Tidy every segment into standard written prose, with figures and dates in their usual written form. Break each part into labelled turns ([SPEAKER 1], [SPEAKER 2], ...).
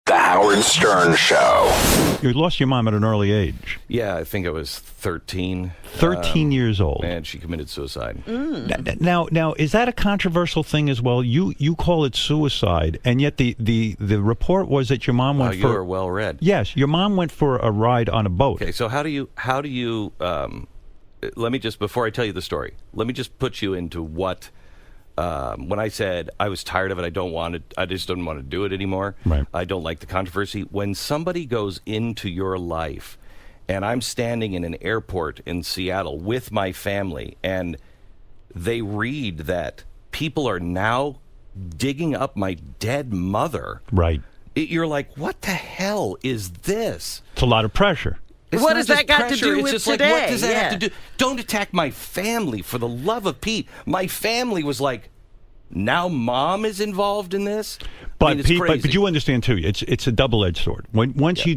[SPEAKER 1] The Howard Stern Show.
[SPEAKER 2] You lost your mom at an early age.
[SPEAKER 3] Yeah, I think I was 13.
[SPEAKER 2] 13 years old.
[SPEAKER 3] And she committed suicide.
[SPEAKER 2] Now, is that a controversial thing as well? You call it suicide, and yet the report was that your mom went
[SPEAKER 3] you
[SPEAKER 2] for...
[SPEAKER 3] are well read.
[SPEAKER 2] Yes, your mom went for a ride on a boat.
[SPEAKER 3] Okay, so how do you let me just, before I tell you the story, let me just put you into what... when I said I was tired of it, I just don't want to do it anymore.
[SPEAKER 2] Right.
[SPEAKER 3] I don't like the controversy. When somebody goes into your life, and I'm standing in an airport in Seattle with my family, and they read that people are now digging up my dead mother.
[SPEAKER 2] Right.
[SPEAKER 3] You're like, what the hell is this?
[SPEAKER 2] It's a lot of pressure.
[SPEAKER 3] It's
[SPEAKER 4] What
[SPEAKER 3] not
[SPEAKER 4] has that
[SPEAKER 3] just
[SPEAKER 4] got to
[SPEAKER 3] pressure,
[SPEAKER 4] do
[SPEAKER 3] it's
[SPEAKER 4] with
[SPEAKER 3] just
[SPEAKER 4] today?
[SPEAKER 3] Like, what does that
[SPEAKER 4] Yeah.
[SPEAKER 3] have to do? Don't attack my family, for the love of Pete. My family was like, now mom is involved in this?
[SPEAKER 2] But
[SPEAKER 3] I mean, it's
[SPEAKER 2] Pete,
[SPEAKER 3] crazy.
[SPEAKER 2] but you understand too. It's a double-edged sword. Once you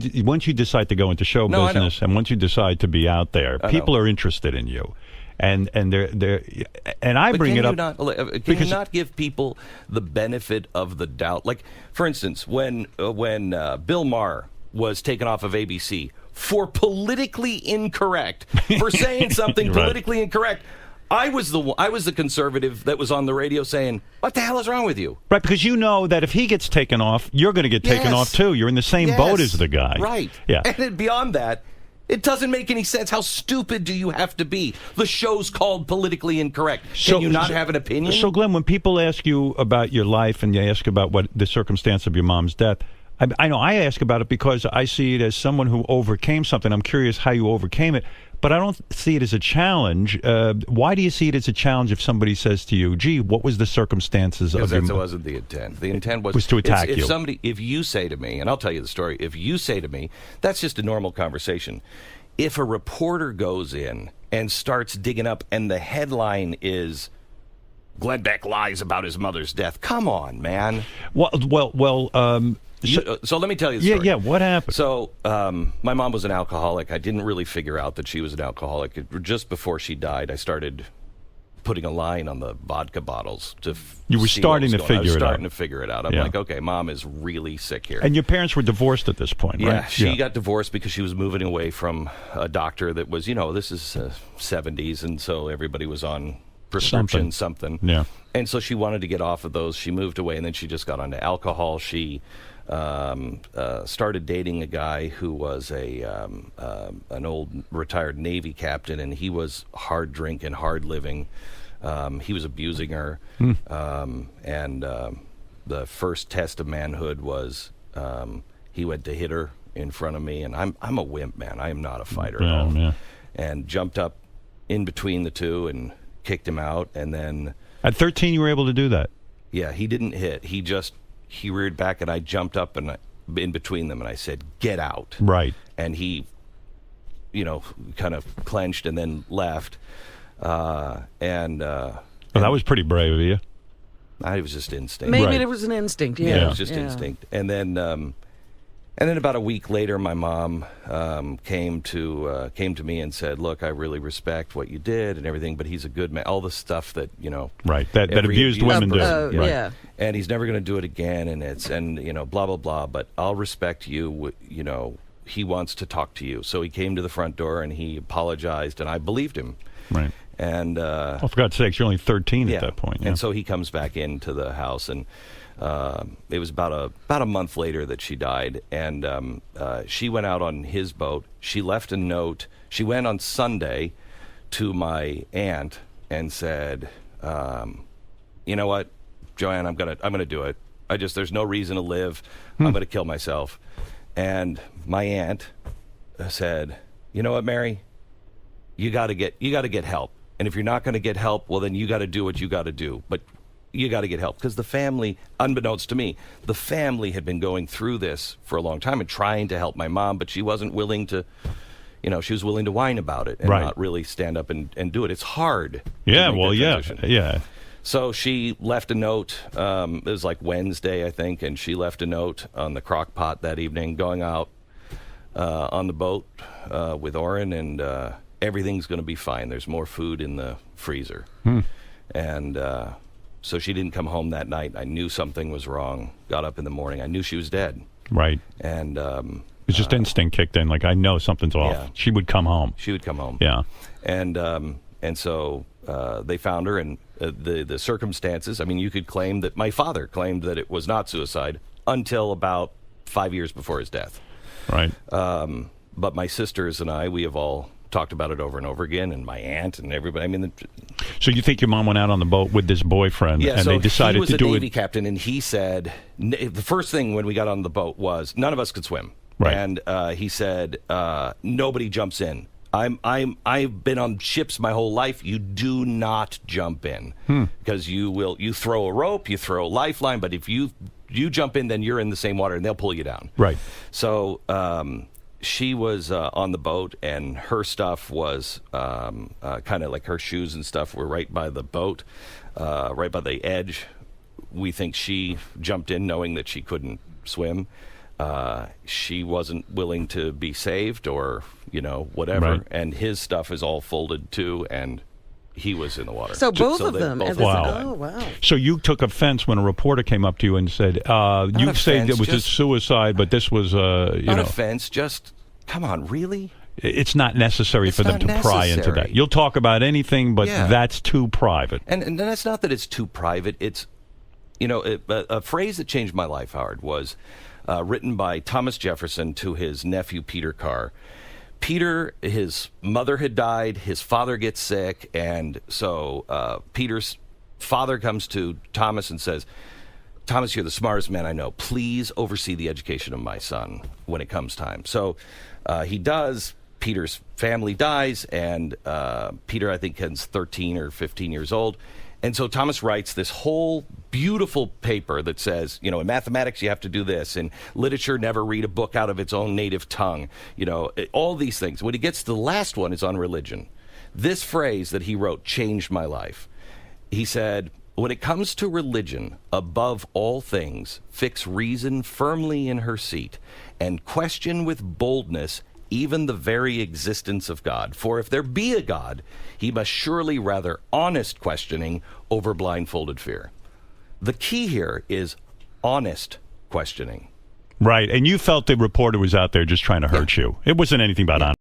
[SPEAKER 2] decide to go into show
[SPEAKER 3] No, I know.
[SPEAKER 2] business, and once you decide to be out there, people are interested in you, and they're and I
[SPEAKER 3] But
[SPEAKER 2] bring
[SPEAKER 3] can
[SPEAKER 2] it
[SPEAKER 3] you
[SPEAKER 2] up
[SPEAKER 3] can
[SPEAKER 2] because
[SPEAKER 3] you not give people the benefit of the doubt? Like, for instance, when Bill Maher was taken off of ABC for politically incorrect, for saying something
[SPEAKER 2] Right.
[SPEAKER 3] politically incorrect, I was the conservative that was on the radio saying, "What the hell is wrong with you?"
[SPEAKER 2] right, because you know that if he gets taken off, you're going to get taken
[SPEAKER 3] Yes.
[SPEAKER 2] off too. You're in the same boat as the guy,
[SPEAKER 3] Right.
[SPEAKER 2] Yeah.
[SPEAKER 3] And then beyond that, it doesn't make any sense. How stupid do you have to be? The show's called Politically Incorrect. Can you not have an opinion?
[SPEAKER 2] So, Glenn, when people ask you about your life and they ask about what the circumstance of your mom's death, I know I ask about it because I see it as someone who overcame something. I'm curious how you overcame it, but I don't see it as a challenge. Why do you see it as a challenge if somebody says to you, gee, what was the circumstances of your
[SPEAKER 3] Because that wasn't the intent. The intent was
[SPEAKER 2] to attack you.
[SPEAKER 3] If you say to me, and I'll tell you the story, if you say to me, that's just a normal conversation. If a reporter goes in and starts digging up and the headline is, Glenn Beck lies about his mother's death, come on, man. So let me tell you the story.
[SPEAKER 2] Yeah, what happened?
[SPEAKER 3] So my mom was an alcoholic. I didn't really figure out that she was an alcoholic. Just before she died, I started putting a line on the vodka bottles to
[SPEAKER 2] You were
[SPEAKER 3] see
[SPEAKER 2] starting
[SPEAKER 3] what
[SPEAKER 2] to
[SPEAKER 3] was going on.
[SPEAKER 2] figure it
[SPEAKER 3] I was
[SPEAKER 2] out.
[SPEAKER 3] starting to figure it out. I'm
[SPEAKER 2] Yeah.
[SPEAKER 3] like, okay, mom is really sick here.
[SPEAKER 2] And your parents were divorced at this point, right?
[SPEAKER 3] Yeah, she got divorced because she was moving away from a doctor that was, this is 70s, and so everybody was on prescription something.
[SPEAKER 2] Yeah.
[SPEAKER 3] And so she wanted to get off of those. She moved away, and then she just got onto alcohol. She started dating a guy who was an old retired Navy captain, and he was hard drinking, hard living. He was abusing her, and the first test of manhood was he went to hit her in front of me, and I'm a wimp, man. I am not a fighter at all.
[SPEAKER 2] Yeah.
[SPEAKER 3] And jumped up in between the two and kicked him out, and then
[SPEAKER 2] At 13, you were able to do that?
[SPEAKER 3] yeah, he didn't hit. He reared back, and I jumped up and in between them, and I said, "Get out!"
[SPEAKER 2] Right.
[SPEAKER 3] And he, kind of clenched and then left.
[SPEAKER 2] Well, that was pretty brave of you.
[SPEAKER 3] I was just instinct.
[SPEAKER 4] Maybe
[SPEAKER 2] Right.
[SPEAKER 4] it was an instinct.
[SPEAKER 3] Yeah,
[SPEAKER 4] Yeah,
[SPEAKER 3] it was just instinct. And then about a week later, my mom came to me and said, "Look, I really respect what you did and everything, but he's a good man." All the stuff that
[SPEAKER 2] Right. That
[SPEAKER 3] every
[SPEAKER 2] abused women do.
[SPEAKER 3] person-
[SPEAKER 2] Right.
[SPEAKER 4] Yeah.
[SPEAKER 3] And he's never going to do it again, and blah blah blah. But I'll respect you. He wants to talk to you, so he came to the front door and he apologized, and I believed him.
[SPEAKER 2] Right.
[SPEAKER 3] And
[SPEAKER 2] Oh, for God's sakes, you're only 13
[SPEAKER 3] yeah.
[SPEAKER 2] at that point. Yeah.
[SPEAKER 3] And so he comes back into the house, and it was about a month later that she died, and she went out on his boat. She left a note. She went on Sunday to my aunt and said, "You know what, Joanne, I'm gonna do it. There's no reason to live. I'm gonna kill myself." And my aunt said, "You know what, Mary? You got to get help. And if you're not going to get help, well, then you got to do what you got to do. But you got to get help." Because the family, unbeknownst to me, the family had been going through this for a long time and trying to help my mom, but she wasn't willing to, she was willing to whine about it and
[SPEAKER 2] Right.
[SPEAKER 3] not really stand up and do it. It's hard.
[SPEAKER 2] Yeah,
[SPEAKER 3] to make
[SPEAKER 2] well,
[SPEAKER 3] that
[SPEAKER 2] yeah.
[SPEAKER 3] transition.
[SPEAKER 2] Yeah.
[SPEAKER 3] So she left a note. It was like Wednesday, I think, and she left a note on the crock pot that evening, going out on the boat with Orrin, and everything's going to be fine. There's more food in the freezer. And so she didn't come home that night. I knew something was wrong. Got up in the morning. I knew she was dead.
[SPEAKER 2] Right.
[SPEAKER 3] And
[SPEAKER 2] it's just instinct kicked in. Like, I know something's off.
[SPEAKER 3] Yeah.
[SPEAKER 2] She would come home.
[SPEAKER 3] She would come home.
[SPEAKER 2] Yeah.
[SPEAKER 3] And so they found her, and the circumstances. I mean, you could claim that my father claimed that it was not suicide until about 5 years before his death.
[SPEAKER 2] Right.
[SPEAKER 3] But my sisters and I, we have all talked about it over and over again, and my aunt and everybody. I mean,
[SPEAKER 2] so you think your mom went out on the boat with this boyfriend, and
[SPEAKER 3] so
[SPEAKER 2] they decided
[SPEAKER 3] he was
[SPEAKER 2] to
[SPEAKER 3] a
[SPEAKER 2] do
[SPEAKER 3] Navy
[SPEAKER 2] it?
[SPEAKER 3] captain, and he said the first thing when we got on the boat was none of us could swim,
[SPEAKER 2] Right.
[SPEAKER 3] and he said nobody jumps in. I've been on ships my whole life. You do not jump in because you throw a rope, you throw a lifeline, but if you jump in, then you're in the same water and they'll pull you down.
[SPEAKER 2] Right.
[SPEAKER 3] So she was on the boat, and her stuff was kind of like her shoes and stuff were right by the boat, right by the edge. We think she jumped in knowing that she couldn't swim. She wasn't willing to be saved or, whatever.
[SPEAKER 2] Right.
[SPEAKER 3] And his stuff is all folded too, and he was in the water.
[SPEAKER 4] So both
[SPEAKER 3] they
[SPEAKER 4] of them.
[SPEAKER 3] both
[SPEAKER 4] And
[SPEAKER 3] died.
[SPEAKER 4] oh, wow.
[SPEAKER 2] So you took offense when a reporter came up to you and said, you said it was a suicide, but this was,
[SPEAKER 3] Not offense, just, come on, really?
[SPEAKER 2] it's not necessary
[SPEAKER 3] It's
[SPEAKER 2] for them to
[SPEAKER 3] not
[SPEAKER 2] pry into
[SPEAKER 3] necessary.
[SPEAKER 2] that. You'll talk about anything, but
[SPEAKER 3] Yeah.
[SPEAKER 2] that's too private.
[SPEAKER 3] And that's not that it's too private. It's, a phrase that changed my life, Howard, was written by Thomas Jefferson to his nephew, Peter Carr. Peter, his mother had died, his father gets sick, and so Peter's father comes to Thomas and says, Thomas, you're the smartest man I know. Please oversee the education of my son when it comes time. So he does. Peter's family dies, and Peter, I think, is 13 or 15 years old. And so Thomas writes this whole beautiful paper that says, in mathematics you have to do this, in literature never read a book out of its own native tongue, all these things. When he gets to the last one is on religion. This phrase that he wrote changed my life. He said, when it comes to religion, above all things, fix reason firmly in her seat, and question with boldness even the very existence of God. For if there be a God, he must surely rather honest questioning over blindfolded fear. The key here is honest questioning.
[SPEAKER 2] Right. And you felt the reporter was out there just trying to hurt you. It wasn't anything about